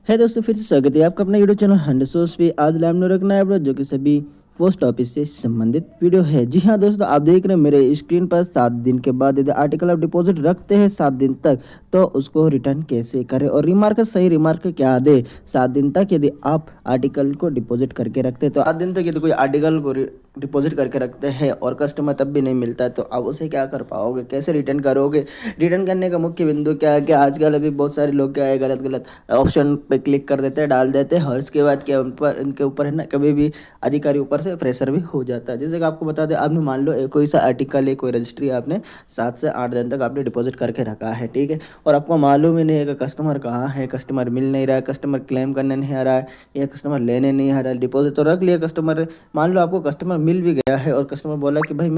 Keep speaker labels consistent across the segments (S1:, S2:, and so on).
S1: है दोस्तों, फिर से स्वागत है आपका अपना यूट्यूब चैनल हंड्रेड सोर्स पे। आज लाइव में रखना है अपना जो कि सभी पोस्ट ऑफिस से संबंधित वीडियो है। जी हाँ दोस्तों, आप देख रहे हैं मेरे स्क्रीन पर 7 दिन के बाद यदि आर्टिकल आप डिपॉजिट रखते हैं 7 दिन तक तो उसको रिटर्न कैसे करें और रिमार्क सही रिमार्क क्या दे। 7 दिन तक यदि आप आर्टिकल को डिपॉजिट करके रखते हैं तो 7 दिन तक यदि कोई आर्टिकल को डिपॉजिट करके रखते हैं और कस्टमर तब भी नहीं मिलता है तो आप उसे क्या कर पाओगे, कैसे रिटर्न करोगे। रिटर्न करने का मुख्य बिंदु क्या है कि आजकल अभी बहुत सारे लोग क्या है गलत गलत ऑप्शन पे क्लिक कर देते हैं, डाल देते हैं और उसके बाद क्या उन पर इनके ऊपर है ना कभी भी अधिकारी ऊपर से प्रेशर भी हो जाता है। जैसे कि आपको बता दें, आपने मान लो कोई सा आर्टिकल है, कोई रजिस्ट्री आपने 7 से 8 दिन तक आपने डिपॉजिट करके रखा है, ठीक है, और आपको मालूम ही नहीं है कि कस्टमर कहाँ है, कस्टमर मिल नहीं रहा है, कस्टमर क्लेम करने नहीं आ रहा है या कस्टमर लेने नहीं आ रहा है। डिपॉजिट तो रख लिया कस्टमर, मान लो आपको कस्टमर मिल भी गया है और कस्टमर बोला कि भाई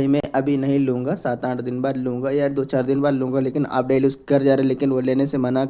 S1: मैं अभी नहीं लूँगा, 7-8 दिन बाद लूँगा या 2-4 दिन बाद लूँगा, लेकिन आप डेली उस कर जा रहे हैं, लेकिन वो लेने से मना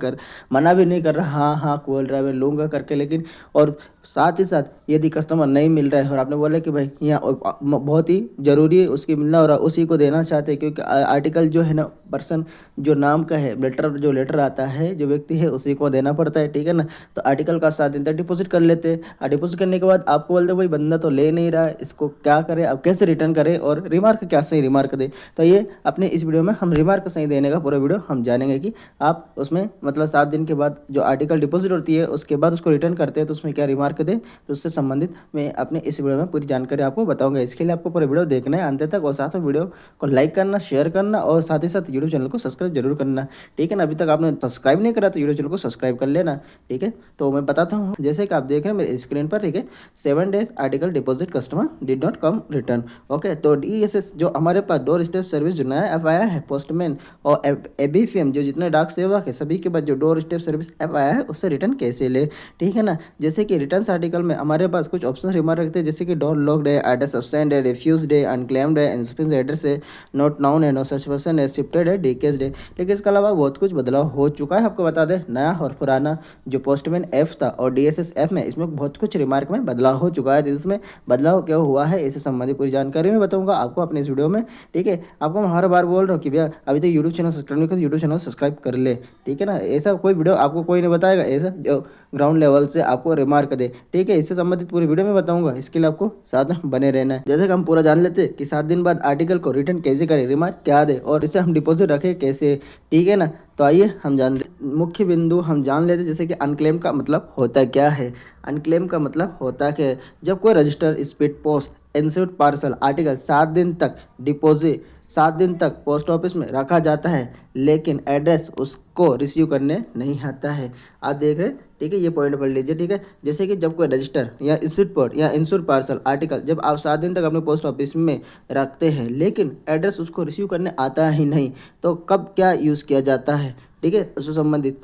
S1: भी नहीं कर रहा, हाँ हाँ बोल रहा है मैं लूँगा करके, लेकिन और साथ ही साथ यदि कस्टमर नहीं मिल रहा है और आपने बोला कि भाई यहाँ बहुत ही ज़रूरी है उसकी मिलना और उसी को देना चाहते हैं, क्योंकि आर्टिकल जो है ना पर्सन जो नाम का है, लेटर आता है जो व्यक्ति है उसी को देना पड़ता है, ठीक है ना। तो आर्टिकल का 7 दिन तक डिपॉजिट कर लेते हैं और डिपॉजिट करने के बाद आपको बोलते हैं भाई बंदा तो ले नहीं रहा है, इसको क्या करें, अब कैसे रिटर्न करें और रिमार्क क्या सही रिमार्क दे। तो ये अपने इस वीडियो में हम रिमार्क सही देने का पूरा वीडियो हम जानेंगे कि आप उसमें मतलब 7 दिन के बाद जो आर्टिकल डिपॉजिट होती है उसके बाद उसको रिटर्न करते हैं तो उसमें क्या रिमार्क दें। तो उससे संबंधित मैं अपने इस वीडियो में पूरी जानकारी आपको बताऊंगा। इसके लिए आपको पूरा वीडियो देखना है अंत तक और साथ में वीडियो को लाइक करना, शेयर करना और साथ ही साथ यूट्यूब चैनल को सब्सक्राइब जरूर करना, ठीक है ना। अभी तक आपने सब्सक्राइब नहीं करा तो यूट्यूब चैनल को सब्सक्राइब कर लेना, ठीक है। तो मैं बताता हूँ, जैसे कि आप देख रहे हैं मेरे स्क्रीन पर, ठीक है, 7 days article deposit customer did not come return. Okay, तो DSS जो हमारे पास डोर स्टेप सर्विस जो नया ऐप आया है, पोस्टमैन और ABFM जो जितने डाक सेवक है सभी के बाद जो डोर स्टेप सर्विस ऐप आया है उससे रिटर्न कैसे ले, ठीक है ना। जैसे कि रिटर्न आर्टिकल में हमारे पास कुछ ऑप्शन रिमार्क रखते हैं, जैसे कि डोर लॉक्ड है, एड्रेस अब्सेंट है, रिफ्यूज्ड है, अनक्लेम्ड है, इंसफिशिएंट एड्रेस है, नॉट नाउन है, नो सच पर्सन है, शिफ्टेड है, डीकेस्ड है। लेकिन इसके अलावा बहुत कुछ बदलाव हो चुका है। आपको बता दें, नया और पुराना जो पोस्टमैन ऐप था और DSS ऐप में इसमें बहुत कुछ रिमार्क में बदलाव हो चुका है। जिसमें बदलाव क्या हुआ है इससे संबंधित पूरी जानकारी मैं बताऊंगा आपको अपने इस वीडियो में, ठीक है। आपको मैं हर बार बोल रहा हूँ कि भैया अभी तक यूट्यूब चैनल सब्सक्राइब नहीं कर, यूट्यूब चैनल सब्सक्राइब कर ले, ठीक है ना। ऐसा कोई वीडियो आपको कोई नहीं बताएगा ऐसा जो ग्राउंड लेवल से आपको रिमार्क दे, ठीक है। इससे संबंधित पूरी वीडियो में बताऊंगा, इसके लिए आपको साथ में बने रहना है। जैसे कि हम पूरा जान लेते हैं कि 7 दिन बाद आर्टिकल को रिटर्न कैसे करें, रिमार्क क्या दे और इसे हम डिपॉजिट रखें कैसे, ठीक है ना। तो आइए हम मुख्य बिंदु हम जान लेते हैं। जैसे कि अनक्लेम का मतलब होता क्या है। अनक्लेम का मतलब होता है कि जब कोई register, speed post, insured parcel article 7 दिन तक डिपॉजिट 7 दिन तक पोस्ट ऑफिस में रखा जाता है लेकिन एड्रेस उसको रिसीव करने नहीं आता है। आप देख रहे हैं, ठीक है, ये पॉइंट पढ़ लीजिए, ठीक है। जैसे कि जब कोई रजिस्टर या इंश्योर्ड पोर्ट या इंश्योर्ड पार्सल आर्टिकल जब आप 7 दिन तक अपने पोस्ट ऑफिस में रखते हैं लेकिन एड्रेस उसको रिसीव करने आता ही नहीं, तो कब क्या यूज़ किया जाता है, ठीक है, उससे संबंधित।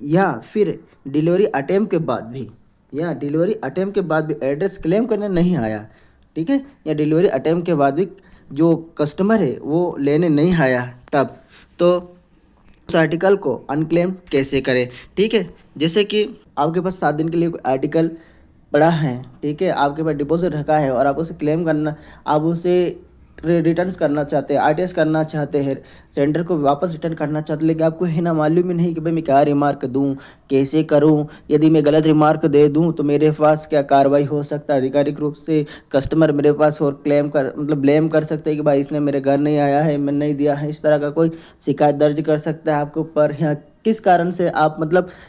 S1: या फिर डिलीवरी अटेम्प्ट के बाद भी एड्रेस क्लेम करने नहीं आया, ठीक है, या डिलीवरी अटेम्प्ट के बाद भी जो कस्टमर है वो लेने नहीं आया, तब तो उस आर्टिकल को अनक्लेम कैसे करें, ठीक है। जैसे कि आपके पास 7 दिन के लिए कोई आर्टिकल पड़ा है, ठीक है, आपके पास डिपॉजिट रखा है और आप उसे क्लेम करना, आप उसे रिटर्न्स करना चाहते हैं, RTS करना चाहते हैं, सेंटर को वापस रिटर्न करना चाहते हैं, लेकिन आपको है ना मालूम ही नहीं कि भाई मैं क्या रिमार्क दूं, कैसे करूं। यदि मैं गलत रिमार्क दे दूं तो मेरे पास क्या कार्रवाई हो सकता है, आधिकारिक रूप से कस्टमर मेरे पास और ब्लेम कर सकते हैं कि भाई इसने मेरे घर नहीं आया है, मैंने नहीं दिया है, इस तरह का कोई शिकायत दर्ज कर सकता है आपके ऊपर। या किस कारण से आप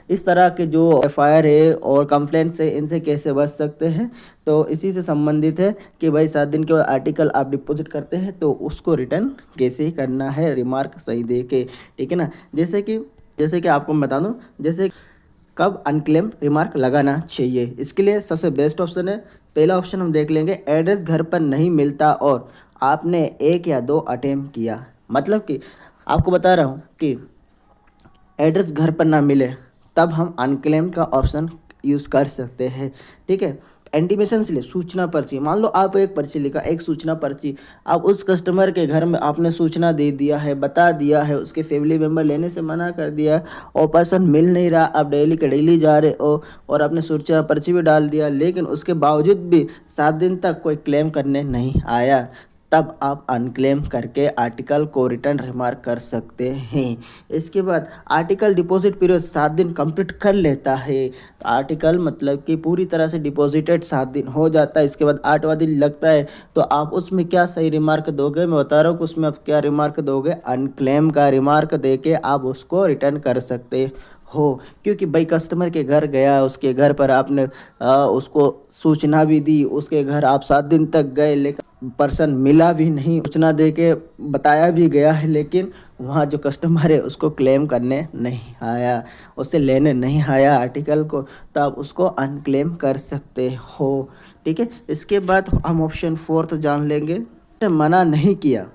S1: इस तरह के जो FIR है और कंप्लेंट्स है इनसे कैसे बच सकते हैं, तो इसी से संबंधित है कि भाई 7 दिन के बाद आर्टिकल आप डिपॉजिट करते हैं तो उसको रिटर्न कैसे करना है, रिमार्क सही दे के, ठीक है ना। जैसे कि आपको मैं बता दूं, जैसे कब अनक्लेम रिमार्क लगाना चाहिए। इसके लिए सबसे बेस्ट ऑप्शन है, पहला ऑप्शन हम देख लेंगे, एड्रेस घर पर नहीं मिलता और आपने 1 या 2 अटेम्प्ट किया। मतलब कि आपको बता रहा हूँ कि एड्रेस घर पर ना मिले तब हम अनक्लेम का ऑप्शन यूज़ कर सकते हैं, ठीक है। इंटीमेशन स्लिप, सूचना पर्ची, मान लो आप एक पर्ची लिखा, एक सूचना पर्ची, आप उस कस्टमर के घर में आपने सूचना दे दिया है, बता दिया है, उसके फैमिली मेम्बर लेने से मना कर दिया और पर्सन मिल नहीं रहा, आप डेली के डेली जा रहे हो और आपने सूचना पर्ची भी डाल दिया, लेकिन उसके बावजूद भी 7 दिन तक कोई क्लेम करने नहीं आया, तब आप अनक्लेम करके आर्टिकल को रिटर्न रिमार्क कर सकते हैं। इसके बाद आर्टिकल डिपॉजिट पीरियड 7 दिन कंप्लीट कर लेता है, तो आर्टिकल मतलब कि पूरी तरह से डिपॉजिटेड 7 दिन हो जाता है, इसके बाद 8वां दिन लगता है, तो आप उसमें क्या सही रिमार्क दोगे, मैं बता रहा हूँ कि उसमें आप क्या रिमार्क दोगे, अनक्लेम का रिमार्क देके आप उसको रिटर्न कर सकते हो। क्योंकि भाई कस्टमर के घर गया, उसके घर पर आपने उसको सूचना भी दी, उसके घर आप 7 दिन तक गए लेकिन पर्सन मिला भी नहीं, सूचना दे के बताया भी गया है लेकिन वहाँ जो कस्टमर है उसको क्लेम करने नहीं आया, उससे लेने नहीं आया आर्टिकल को, तो आप उसको अनक्लेम कर सकते हो। ठीक है, इसके बाद हम ऑप्शन 4 जान लेंगे। मना नहीं किया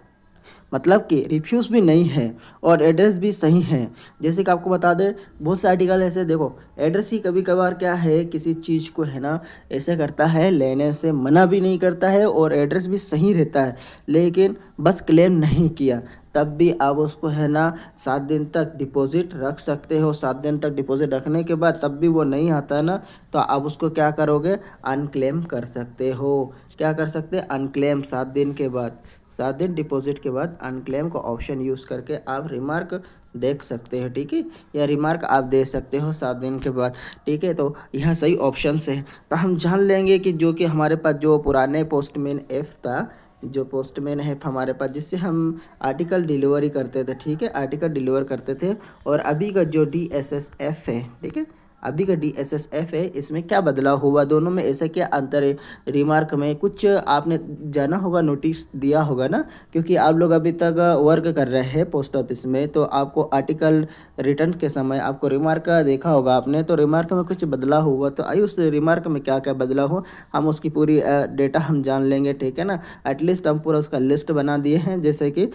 S1: मतलब कि रिफ्यूज़ भी नहीं है और एड्रेस भी सही है। जैसे कि आपको बता दें, बहुत से आर्टिकल ऐसे देखो, एड्रेस ही कभी कभार क्या है, किसी चीज़ को है ना ऐसे करता है, लेने से मना भी नहीं करता है और एड्रेस भी सही रहता है, लेकिन बस क्लेम नहीं किया, तब भी आप उसको है ना 7 दिन तक डिपॉजिट रख सकते हो। 7 दिन तक डिपॉजिट रखने के बाद तब भी वो नहीं आता है ना, तो आप उसको क्या करोगे, अनक्लेम कर सकते हो। क्या कर सकते हैं, अनक्लेम 7 दिन के बाद, 7 दिन डिपॉजिट के बाद अनक्लेम का ऑप्शन यूज़ करके आप रिमार्क देख सकते हो। ठीक है, या रिमार्क आप दे सकते हो 7 दिन के बाद। ठीक है, तो यहाँ सही ऑप्शन है। तो हम जान लेंगे कि जो कि हमारे पास जो पुराने पोस्टमैन ऐप था, जो पोस्टमैन ऐप हमारे पास जिससे हम आर्टिकल डिलीवरी करते थे, ठीक है, आर्टिकल डिलीवर करते थे, और अभी का जो DSS ऐप है, ठीक है, अभी का DSS ऐप है, इसमें क्या बदलाव हुआ, दोनों में ऐसा क्या अंतर है। रिमार्क में कुछ आपने जाना होगा, नोटिस दिया होगा ना, क्योंकि आप लोग अभी तक वर्क कर रहे हैं पोस्ट ऑफिस में, तो आपको आर्टिकल रिटर्न के समय आपको रिमार्क देखा होगा आपने, तो रिमार्क में कुछ बदलाव हुआ, तो आइए उस रिमार्क में क्या क्या बदलाव हो हम उसकी पूरी डेटा हम जान लेंगे। ठीक है ना, एटलीस्ट हम पूरा उसका लिस्ट बना दिए हैं, जैसे कि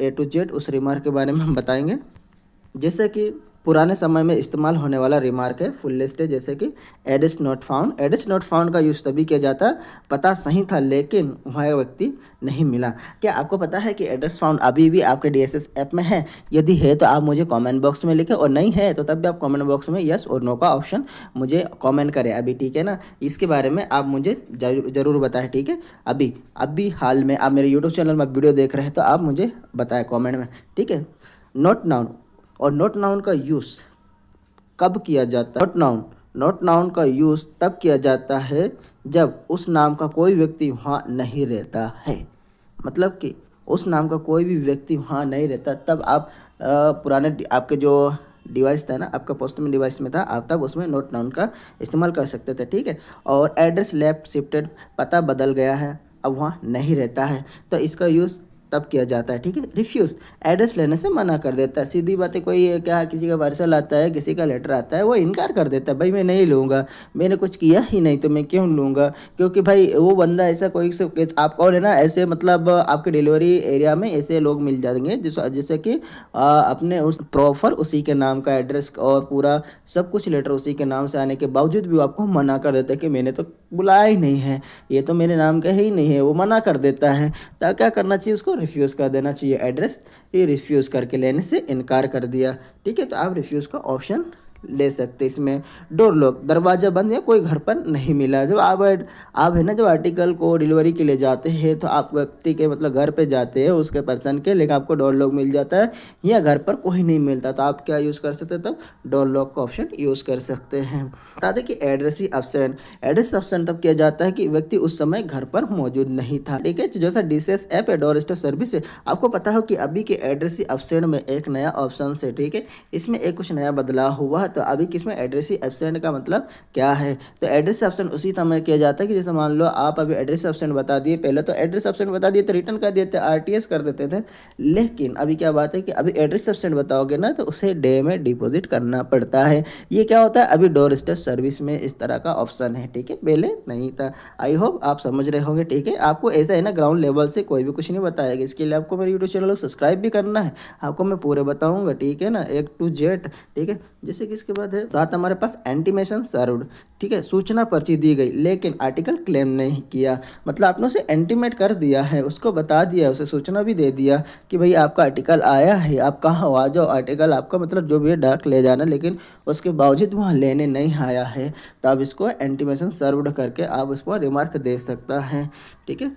S1: A to Z उस रिमार्क के बारे में हम बताएंगे। जैसे कि पुराने समय में इस्तेमाल होने वाला रिमार्क है, फुल लिस्ट है, जैसे कि address not found. Address not found का यूज़ तभी किया जाता, पता सही था लेकिन वहाँ व्यक्ति नहीं मिला। क्या आपको पता है कि एड्रेस फाउंड अभी भी आपके DSS ऐप में है? यदि है तो आप मुझे कमेंट बॉक्स में लिखें, और नहीं है तो तब भी आप कमेंट बॉक्स में यस और नो का ऑप्शन मुझे कमेंट करें अभी। ठीक है ना, इसके बारे में आप मुझे ज़रूर बताएं। ठीक है, अभी अभी हाल में आप मेरे यूट्यूब चैनल में वीडियो देख रहे हैं तो आप मुझे बताएं कॉमेंट में। ठीक है, नोट नाउन और नोट नाउन का यूज़ कब किया जाता है? नोट नाउन का यूज़ तब किया जाता है जब उस नाम का कोई व्यक्ति वहाँ नहीं रहता है। मतलब कि उस नाम का कोई भी व्यक्ति वहाँ नहीं रहता, तब आप पुराने आपके जो डिवाइस था ना, आपका पोस्टमैन डिवाइस में था, आप तब उसमें नोट नाउन का इस्तेमाल कर सकते थे। ठीक है, और एड्रेस लेफ्ट शिफ्टेड, पता बदल गया है, अब वहाँ नहीं रहता है, तो इसका यूज़ तब किया जाता है। ठीक है, रिफ्यूज़, एड्रेस लेने से मना कर देता है, सीधी बात है। कोई क्या, किसी का पार्सल आता है, किसी का लेटर आता है, वो इनकार कर देता है, भाई मैं नहीं लूँगा, मैंने कुछ किया ही नहीं तो मैं क्यों लूँगा। क्योंकि भाई वो बंदा ऐसा कोई से आपको और है ना, ऐसे मतलब आपके डिलीवरी एरिया में ऐसे लोग मिल जाएंगे जैसे कि अपने उस प्रॉपर उसी के नाम का एड्रेस और पूरा सब कुछ लेटर उसी के नाम से आने के बावजूद भी वो आपको मना कर देता है कि मैंने तो बुलाया ही नहीं है, ये तो मेरे नाम का ही नहीं है, वो मना कर देता है। तो क्या करना चाहिए, उसको रिफ्यूज़ कर देना चाहिए एड्रेस, ये रिफ्यूज़ करके लेने से इनकार कर दिया। ठीक है, तो आप रिफ्यूज़ का ऑप्शन ले सकते। इसमें डोर लॉक, दरवाज़ा बंद या कोई घर पर नहीं मिला। जब आप है ना, जब आर्टिकल को डिलीवरी के लिए जाते हैं तो आप व्यक्ति के मतलब घर पे जाते हैं उसके पर्सन के, लेकिन आपको डोर लॉक मिल जाता है या घर पर कोई नहीं मिलता, तो आप क्या यूज़ कर सकते हैं, तब डोर लॉक का ऑप्शन यूज़ कर सकते हैं। बता दें कि एड्रेस ही एब्सेंट, एड्रेस एब्सेंट तब किया जाता है कि व्यक्ति उस समय घर पर मौजूद नहीं था। ठीक है, जैसा DSS ऐप है, डोर स्टेप सर्विस है, आपको पता हो कि अभी के एड्रेस ही एब्सेंट में एक नया ऑप्शन है। ठीक है, इसमें एक कुछ नया बदलाव हुआ, तो अभी किसमें एड्रेस एब्सेंट का मतलब क्या है, तो एड्रेस एब्सेंट उसी समय किया जाता है कि जैसे मान लो आप अभी एड्रेस एब्सेंट बता दिए, पहले तो एड्रेस एब्सेंट बता दिए तो रिटर्न कर देते, RTS कर देते थे, लेकिन अभी क्या बात है कि अभी एड्रेस एब्सेंट बताओगे ना तो उसे डे में डिपॉजिट करना पड़ता है। ये क्या होता है, अभी डोर स्टेप सर्विस में इस तरह का ऑप्शन है। ठीक है, पहले नहीं था। आई होप आप समझ रहे होंगे। ठीक है, आपको ऐसा है ना, ग्राउंड लेवल से कोई भी कुछ नहीं बताएगा, इसके लिए आपको मेरे यूट्यूब चैनल को सब्सक्राइब भी करना है, आपको मैं पूरे बताऊंगा। ठीक है ना, A to Z। ठीक है, जैसे कि इसके बाद है साथ हमारे पास इंटीमेशन सर्व्ड। ठीक है, सूचना पर्ची दी गई लेकिन आर्टिकल क्लेम नहीं किया, मतलब आपने उसे इंटीमेट कर दिया है, उसको बता दिया, उसे सूचना भी दे दिया कि भाई आपका आर्टिकल आया है, आप कहाँ हो, आ जाओ, आर्टिकल आपका मतलब जो भी है डाक ले जाना, लेकिन उसके बावजूद वहाँ लेने नहीं आया है, तो आप इसको इंटीमेशन सर्व्ड करके आप उसको रिमार्क दे सकता है। ठीक है,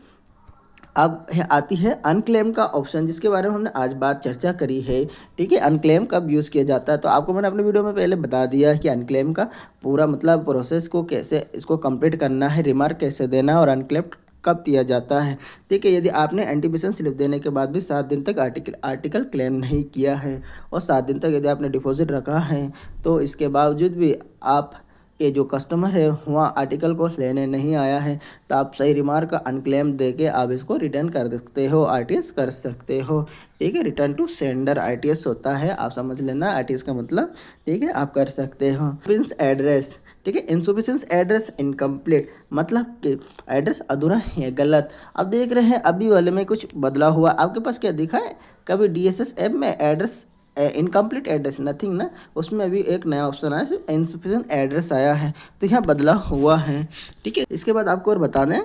S1: अब आती है अनक्लेम का ऑप्शन, जिसके बारे में हमने आज बात चर्चा करी है। ठीक है, अनक्लेम कब यूज़ किया जाता है, तो आपको मैंने अपने वीडियो में पहले बता दिया है कि अनक्लेम का पूरा मतलब प्रोसेस को कैसे इसको कंप्लीट करना है, रिमार्क कैसे देना है और अनक्लेम कब दिया जाता है। ठीक है, यदि आपने एंटीबिशन स्लिप देने के बाद भी 7 दिन तक आर्टिकल क्लेम नहीं किया है और 7 दिन तक यदि आपने डिपॉजिट रखा है, तो इसके बावजूद भी आप के जो कस्टमर है वहाँ आर्टिकल को लेने नहीं आया है, तो आप सही रिमार्क अनक्लेम दे के आप इसको रिटर्न कर सकते हो, आरटीएस कर सकते हो। ठीक है, रिटर्न टू सेंडर आरटीएस होता है, आप समझ लेना आरटीएस का मतलब। ठीक है, आप कर सकते हो। इंसुफिशेंस एड्रेस, ठीक है, इंसुफिशेंस एड्रेस इनकम्प्लीट मतलब कि एड्रेस अधूरा है, गलत। अब देख रहे हैं अभी वाले में कुछ बदलाव हुआ, आपके पास क्या दिखा है कभी डीएसएस ऐप में एड्रेस इनकम्प्लीट एड्रेस नथिंग ना, उसमें अभी एक नया ऑप्शन आया है इंसफिशिएंट एड्रेस आया है, तो यहाँ बदलाव हुआ है। ठीक है, इसके बाद आपको और बता दें,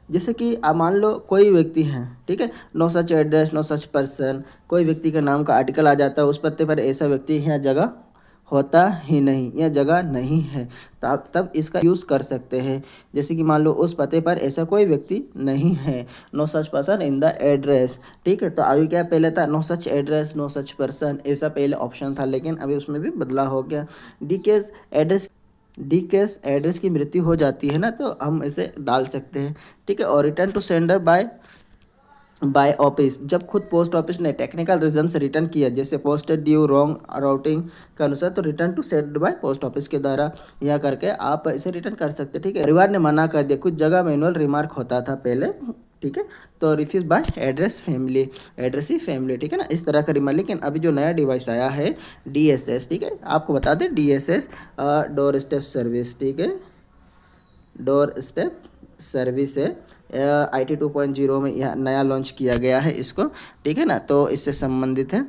S1: जैसे कि आप मान लो कोई व्यक्ति है, ठीक है, no such address no such person, कोई व्यक्ति का नाम का आर्टिकल आ जाता है, उस पते पर ऐसा व्यक्ति यहाँ जगह होता ही नहीं, यह जगह नहीं है, तो आप तब इसका यूज़ कर सकते हैं। जैसे कि मान लो उस पते पर ऐसा कोई व्यक्ति नहीं है, no such person in the address. ठीक है, तो अभी क्या पहले था no such address no such person, ऐसा पहले ऑप्शन था, लेकिन अभी उसमें भी बदलाव हो गया। डी केस एड्रेस की मृत्यु हो जाती है ना, तो हम इसे डाल सकते हैं। ठीक है, और return to sender by office, जब खुद पोस्ट ऑफिस ने टेक्निकल रीजन से रिटर्न किया, जैसे पोस्टेड ड्यू रॉन्ग राउटिंग के अनुसार, तो return to send by post office के द्वारा यह करके आप इसे रिटर्न कर सकते हैं। ठीक है, परिवार ने मना कर दिया, कुछ जगह मैनुअल रिमार्क होता था पहले। ठीक है, तो refuse by address family, address ही फैमिली, ठीक है ना, इस तरह का रिमार्क। लेकिन अभी जो नया डिवाइस आया है डीएसएस, ठीक है, आपको बता दें डीएसएस डोर स्टेप सर्विस, ठीक है, डोर स्टेप सर्विस है, IT 2.0 में यह नया लॉन्च किया गया है इसको। ठीक है ना, तो इससे संबंधित है।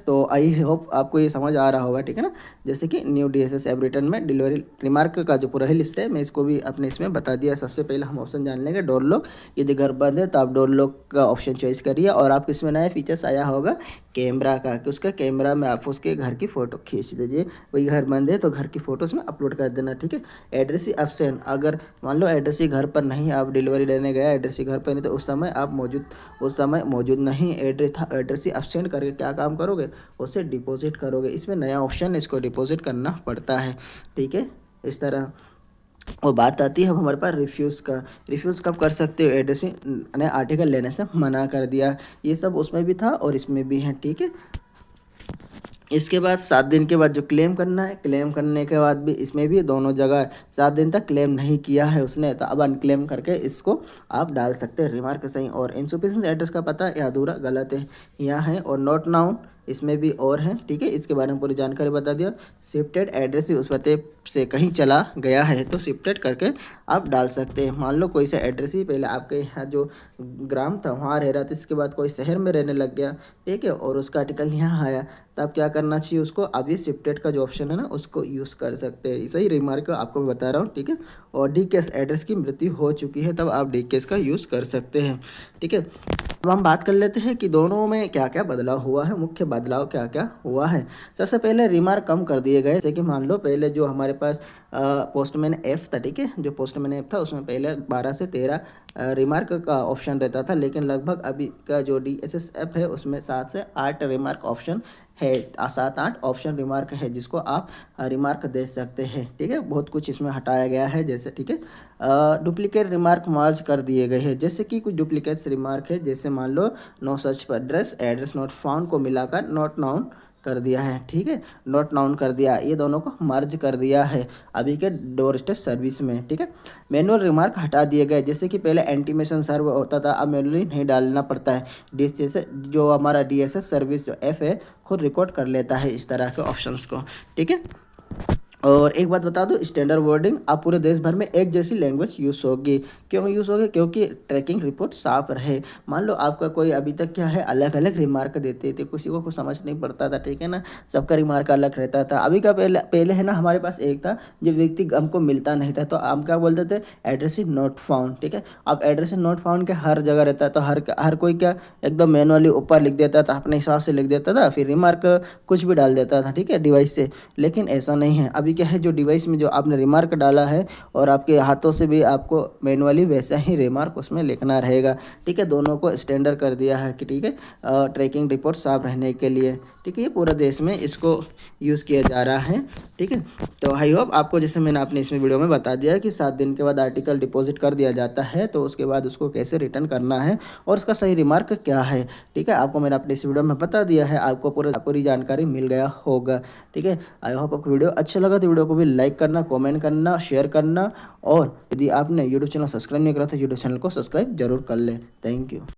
S1: तो आई होप आपको ये समझ आ रहा होगा। ठीक है ना, जैसे कि न्यू डीएसएस ऐप रिटर्न में डिलीवरी रिमार्क का जो पूरा ही लिस्ट है, मैं इसको भी अपने इसमें बता दिया। सबसे पहले हम ऑप्शन जान लेंगे डोर लॉक, यदि घर बंद है तो आप डोर लॉक का ऑप्शन चॉइस करिए। और आपको इसमें नया फीचर्स आया होगा कैमरा का, कि उसका कैमरा में आप उसके घर की फ़ोटो खींच दीजिए, वही घर बंद है तो घर की फ़ोटो उसमें अपलोड कर देना। ठीक है, एड्रेस ही ऑप्शन, अगर मान लो एड्रेस ही घर पर नहीं, आप डिलीवरी लेने गए एड्रेस ही घर पर नहीं, तो उस समय मौजूद नहीं, एड्रेस ही एब्सेंट करके क्या काम करोगे, उसे डिपॉजिट करोगे। इसमें नया ऑप्शन है, इसको डिपॉजिट करना पड़ता है। ठीक है, इस तरह। और बात आती है अब हमारे पास रिफ्यूज़ का। रिफ्यूज़ कब कर सकते हो, एड्रेस ने आर्टिकल लेने से मना कर दिया, ये सब उसमें भी था और इसमें भी है। ठीक है, इसके बाद 7 दिन के बाद जो क्लेम करना है, क्लेम करने के बाद भी इसमें भी दोनों जगह 7 दिन तक क्लेम नहीं किया है उसने, तो अब अनक्लेम करके इसको आप डाल सकते हैं रिमार्क सही। और इंसुफिशिएंट एड्रेस का पता या अधूरा गलत है यहाँ है, और नॉट नाउन इसमें भी और है। ठीक है, इसके बारे में पूरी जानकारी बता दिया। शिफ्टेड एड्रेस ही उस पते से कहीं चला गया है तो शिफ्टेड करके आप डाल सकते हैं। मान लो कोई सा एड्रेस ही पहले आपके यहाँ जो ग्राम था वहाँ रह रहा था, इसके बाद कोई शहर में रहने लग गया, ठीक है, और उसका आर्टिकल यहाँ आया, तब क्या करना चाहिए उसको, अब ये शिफ्टेड का जो ऑप्शन है ना उसको यूज़ कर सकते हैं। सही रिमार्क आपको मैं बता रहा हूँ। ठीक है, और डी केस एड्रेस की मृत्यु हो चुकी है तब आप डी केस का यूज़ कर सकते हैं। ठीक है, अब हम बात कर लेते हैं कि दोनों में क्या क्या बदलाव हुआ है, मुख्य बदलाव क्या क्या हुआ है। सबसे पहले रिमार्क कम कर दिए गए, जैसे कि मान लो पहले जो हमारे पास पोस्टमैन ऐप था, ठीक है, जो पोस्टमैन ऐप था उसमें पहले 12 से 13 रिमार्क का ऑप्शन रहता था, लेकिन लगभग अभी का जो डीएसएस ऐप है उसमें 7 से 8 रिमार्क ऑप्शन है, 7-8 ऑप्शन रिमार्क है जिसको आप रिमार्क दे सकते हैं। ठीक है, बहुत कुछ इसमें हटाया गया है, जैसे ठीक है डुप्लीकेट रिमार्क मार्ज कर दिए गए हैं, जैसे कि कुछ डुप्लीकेट्स रिमार्क है, जैसे मान लो no such address not found को मिलाकर नॉट नाउन कर दिया है। ठीक है, नॉट नाउन कर दिया, ये दोनों को मर्ज कर दिया है अभी के डोर स्टेप सर्विस में। ठीक है, मैनुअल रिमार्क हटा दिए गए, जैसे कि पहले एंटीमेशन सर्व होता था, अब मैनुअली नहीं डालना पड़ता है। डीएसएस जो हमारा डीएसएस सर्विस जो ऐप है खुद रिकॉर्ड कर लेता है इस तरह के ऑप्शंस को। ठीक है, और एक बात बता दो, स्टैंडर्ड वर्डिंग आप पूरे देश भर में एक जैसी लैंग्वेज यूज़ होगी। क्यों यूज़ होगी, क्योंकि ट्रैकिंग रिपोर्ट साफ रहे। मान लो आपका कोई अभी तक क्या है अलग अलग रिमार्क देते थे, किसी को कुछ समझ नहीं पड़ता था, ठीक है ना, सबका रिमार्क अलग रहता था। अभी का पहले पहले है ना, हमारे पास एक था जब व्यक्ति हमको मिलता नहीं था तो हम क्या बोलते थे, एड्रेस इज नॉट फाउंड। ठीक है, अब एड्रेस इज नॉट फाउंड के हर जगह रहता है, तो हर कोई क्या एकदम मैनुअली ऊपर लिख देता था, अपने हिसाब से लिख देता था, फिर रिमार्क कुछ भी डाल देता था, ठीक है, डिवाइस से। लेकिन ऐसा नहीं है, अभी क्या है, जो डिवाइस में जो आपने रिमार्क डाला है और आपके हाथों से भी आपको मैनुअली वैसा ही रिमार्क उसमें लिखना रहेगा। ठीक है, दोनों को स्टैंडर्ड कर दिया है कि ठीक है, ट्रैकिंग रिपोर्ट साफ रहने के लिए। ठीक है, ये पूरे देश में इसको यूज़ किया जा रहा है। ठीक है, तो आई होप आपको, जैसे मैंने अपने इसमें वीडियो में बता दिया है कि 7 दिन के बाद आर्टिकल डिपॉजिट कर दिया जाता है, तो उसके बाद उसको कैसे रिटर्न करना है और उसका सही रिमार्क क्या है। ठीक है, आपको मैंने अपने इस वीडियो में बता दिया है, आपको पूरी जानकारी मिल गया होगा। ठीक है, आई होप आपको वीडियो अच्छा लगा तो वीडियो को भी लाइक करना, कमेंट करना, शेयर करना, और यदि आपने यूट्यूब चैनल सब्सक्राइब नहीं करा तो यूट्यूब चैनल को सब्सक्राइब जरूर कर लें। Thank you.